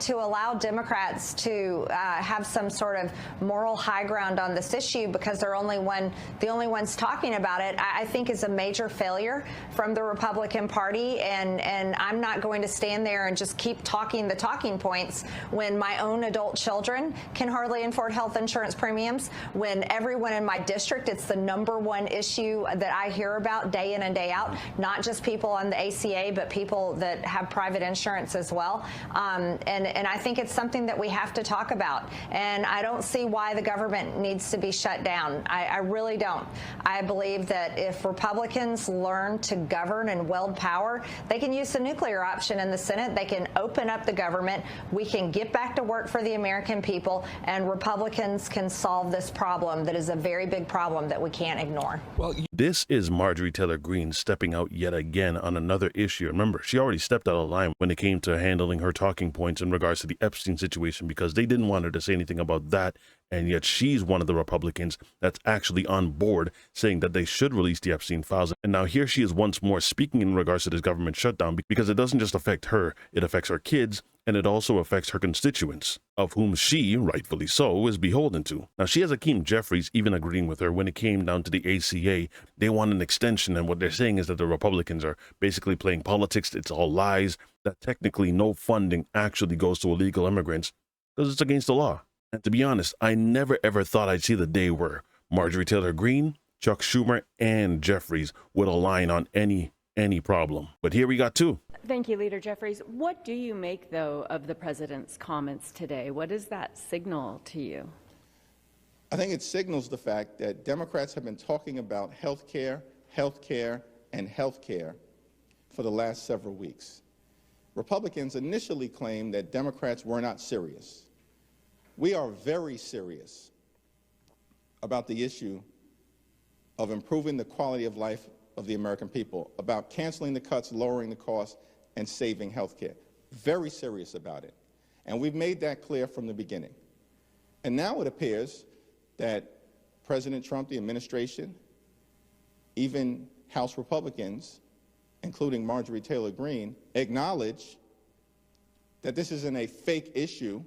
to allow Democrats to have some sort of moral high ground on this issue because they're the only ones talking about it, I think is a major failure from the Republican Party. And I'm not going to stand there and just keep talking the talking points when my own adult children can hardly afford health insurance premiums, when everyone in my district, it's the #1 issue that I hear about day in and day out, not just people on the ACA, but people that have private insurance as well. And I think it's something that we have to talk about. And I don't see why the government needs to be shut down. I really don't. I believe that if Republicans learn to govern and wield power, they can use the nuclear option in the Senate. They can open up the government. We can get back to work for the American people, and Republicans can solve this problem that is a very big problem that we can't ignore. Well, this is Marjorie Taylor Greene stepping out yet again on another issue. Remember, she already stepped out of line when it came to handling her talking points in regards to the Epstein situation because they didn't want her to say anything about that. And yet she's one of the Republicans that's actually on board saying that they should release the Epstein files. And now here she is once more speaking in regards to this government shutdown because it doesn't just affect her, it affects her kids, and it also affects her constituents, of whom she, rightfully so, is beholden to. Now, she has Hakeem Jeffries even agreeing with her when it came down to the ACA. They want an extension, and what they're saying is that the Republicans are basically playing politics. It's all lies, that technically no funding actually goes to illegal immigrants because it's against the law. And to be honest, I never ever thought I'd see the day where Marjorie Taylor Greene, Chuck Schumer, and Jeffries would align on any problem. But here we got two. Thank you, Leader Jeffries. What do you make, though, of the president's comments today? What does that signal to you? I think it signals the fact that Democrats have been talking about health care, and health care for the last several weeks. Republicans initially claimed that Democrats were not serious. We are very serious about the issue of improving the quality of life of the American people, about canceling the cuts, lowering the costs, and saving health care. Very serious about it. And we've made that clear from the beginning. And now it appears that President Trump, the administration, even House Republicans, including Marjorie Taylor Greene, acknowledge that this isn't a fake issue,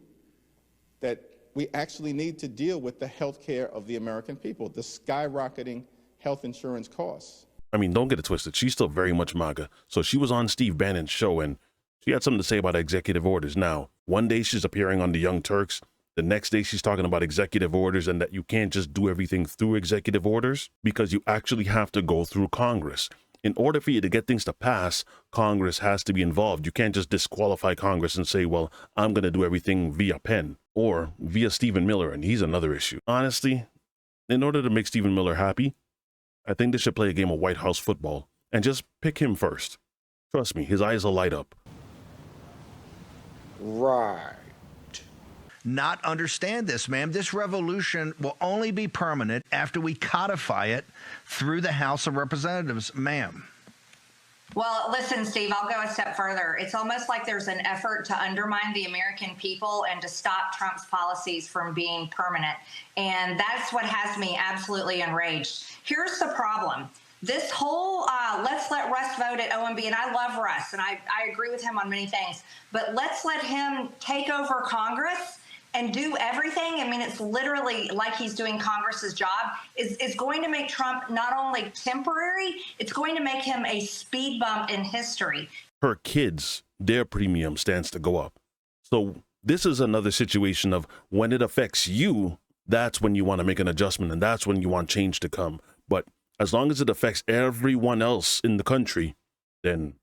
that we actually need to deal with the health care of the American people, the skyrocketing health insurance costs. I mean, don't get it twisted. She's still very much MAGA. So she was on Steve Bannon's show, and she had something to say about executive orders. Now, one day she's appearing on the Young Turks. The next day she's talking about executive orders and that you can't just do everything through executive orders because you actually have to go through Congress. In order for you to get things to pass, Congress has to be involved. You can't just disqualify Congress and say, well, I'm going to do everything via pen or via Stephen Miller, and he's another issue. Honestly, in order to make Stephen Miller happy, I think they should play a game of White House football and just pick him first. Trust me, his eyes will light up. Right. Not understand this, ma'am. This revolution will only be permanent after we codify it through the House of Representatives, ma'am. Well, listen, Steve, I'll go a step further. It's almost like there's an effort to undermine the American people and to stop Trump's policies from being permanent. And that's what has me absolutely enraged. Here's the problem. This whole let's let Russ vote at OMB, and I love Russ, and I agree with him on many things, but let's let him take over Congress and do everything. I mean, it's literally like he's doing Congress's job, is going to make Trump not only temporary, it's going to make him a speed bump in history. Her kids, their premium stands to go up. So this is another situation of when it affects you, that's when you want to make an adjustment, and that's when you want change to come. But as long as it affects everyone else in the country, then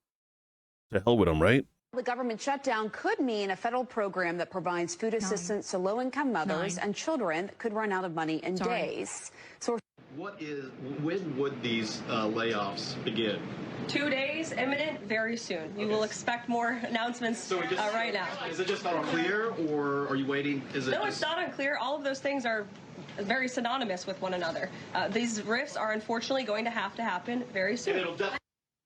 to hell with them, right? The government shutdown could mean a federal program that provides food assistance to low-income mothers and children could run out of money in days. So when would these layoffs begin? 2 days, imminent, very soon. You will expect more announcements right now. Is it just unclear, or are you waiting? No, it's not unclear. All of those things are very synonymous with one another. These rifts are unfortunately going to happen very soon.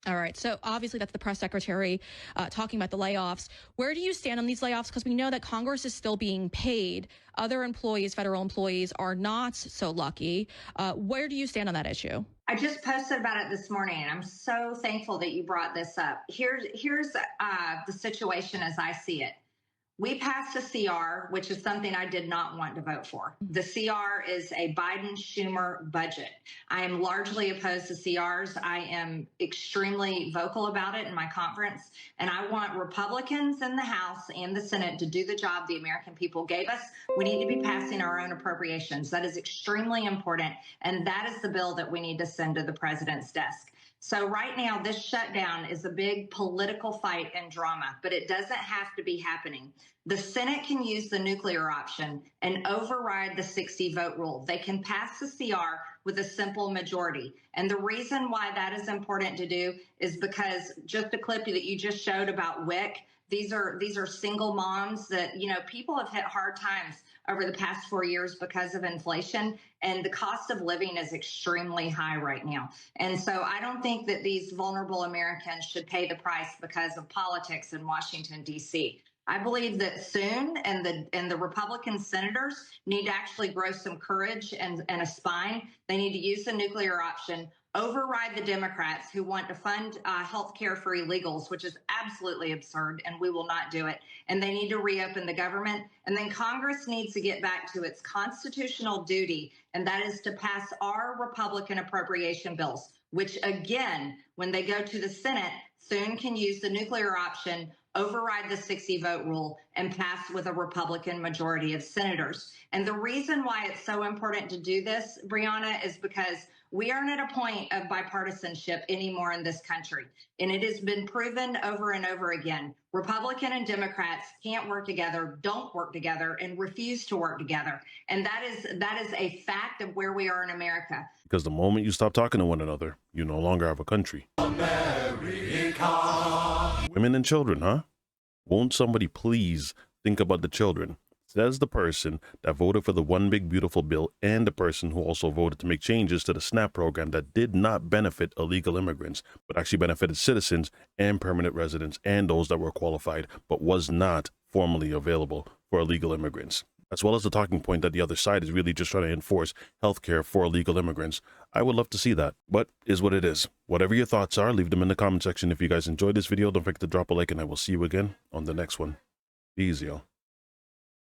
All right. So obviously that's the press secretary talking about the layoffs. Where do you stand on these layoffs? Because we know that Congress is still being paid. Other employees, federal employees, are not so lucky. Where do you stand on that issue? I just posted about it this morning, and I'm so thankful that you brought this up. Here's the situation as I see it. We passed a CR, which is something I did not want to vote for. The CR is a Biden-Schumer budget. I am largely opposed to CRs. I am extremely vocal about it in my conference, and I want Republicans in the House and the Senate to do the job the American people gave us. We need to be passing our own appropriations. That is extremely important, and that is the bill that we need to send to the president's desk. So right now, this shutdown is a big political fight and drama, but it doesn't have to be happening. The Senate can use the nuclear option and override the 60-vote rule. They can pass the CR with a simple majority. And the reason why that is important to do is because just the clip that you just showed about WIC, these are single moms that, people have hit hard times over the past 4 years because of inflation, and the cost of living is extremely high right now. And so I don't think that these vulnerable Americans should pay the price because of politics in Washington, D.C. I believe that soon, and the Republican senators need to actually grow some courage and a spine. They need to use the nuclear option, override the Democrats who want to fund health care for illegals, which is absolutely absurd, and we will not do it. And they need to reopen the government. And then Congress needs to get back to its constitutional duty, and that is to pass our Republican appropriation bills, which, again, when they go to the Senate, soon can use the nuclear option, override the 60-vote rule, and pass with a Republican majority of senators. And the reason why it's so important to do this, Brianna, is because we aren't at a point of bipartisanship anymore in this country. And it has been proven over and over again. Republican and Democrats can't work together, don't work together, and refuse to work together. And that is a fact of where we are in America. Because the moment you stop talking to one another, you no longer have a country. America. Women and children, huh? Won't somebody please think about the children? Says the person that voted for the One Big Beautiful Bill and the person who also voted to make changes to the SNAP program that did not benefit illegal immigrants, but actually benefited citizens and permanent residents and those that were qualified, but was not formally available for illegal immigrants. As well as the talking point that the other side is really just trying to enforce healthcare for illegal immigrants. I would love to see that, but is what it is. Whatever your thoughts are, leave them in the comment section. If you guys enjoyed this video, don't forget to drop a like, and I will see you again on the next one. Be easy, y'all.